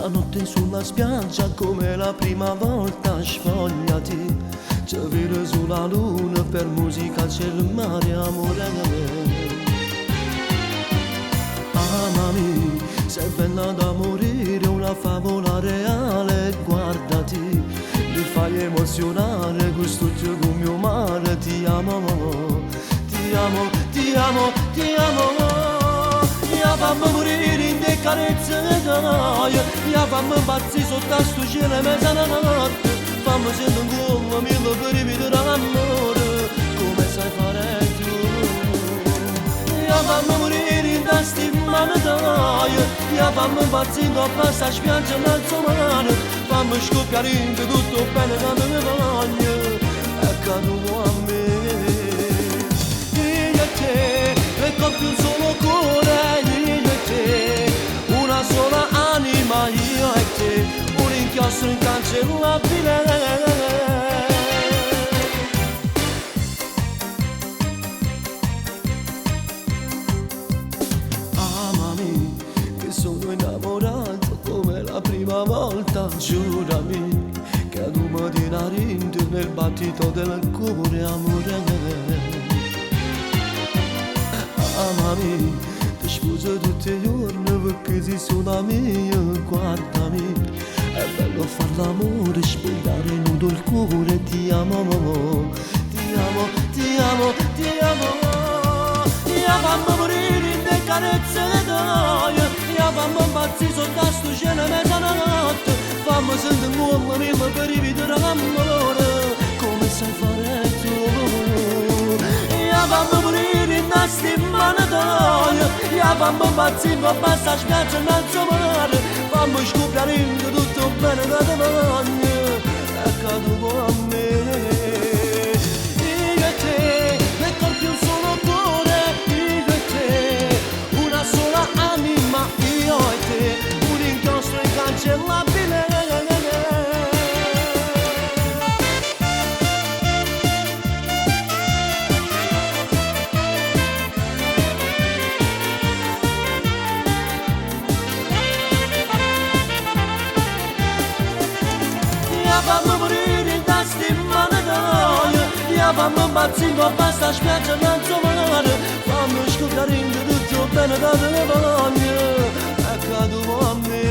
Stanotte sulla spiaggia come la prima volta sfogliati, ci vedo sulla luna per musica c'è il mare, amore. Amami, sei bella da morire, una favola reale, guardati, mi fai emozionare questo gioco mio mare, ti amo, ti amo, ti amo, ti amo. Ya fammi morire in te carezze d'aia, ya fammi pazzi sotto sto cielo e mezzanotte, fammi sentire un cuore mille per rivedere l'amore, come sai fare tu. Ya fammi morire in te stimane d'aia, ya fammi pazzi in toppa sta spiaggia in mezzo mare, fammi scoppiare in te tutto bene quando mi bagno, e cado a me. Io e te, e con più un solo cuore, una sola anima, io e te, un inchiostro incancellabile. Amami, che sono innamorato come la prima volta, giurami che ad un mattina rinde nel battito del cuore, amore. Amami, ti sposo tutti i giorni perché sei sola mia, guardami, è bello far l'amore, spogliare nudo il cuore, ti amo, ti amo, ti amo, ti amo. Ya fammi morire in te carezze d'aia, ya fammi impazzire sotto sto cielo e mezzanotte, fammi sentire un uomo mille per rivedere l'amore, come sai fare tu. Ya fammi morire in te stimane d'aia, ya fammi impazzire toppa sta spiaggia in mezzo mare, fammi scoppiare in te tutto bene da te bagno, e cado a me. Io e te, e con più un solo cuore, io e te, una sola anima, io e te, un inchiostro incancellabile. Ya fammi morire in te stimane d'aia, ya fammi impazzire toppa sta spiaggia in mezzo mare, fammi scoppiare in te tutto bene da te bagno, e cado a me.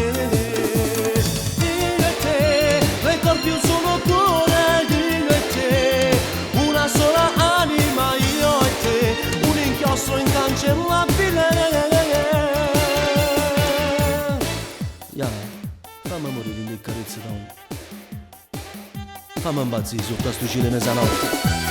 Io e te, e con più un solo cuore, io e te, una sola anima, io e te, un inchiostro incancellabile. Ya, fammi morire in te carezze d'aia, fammi impazzire sotto sto cielo e mezzanotte.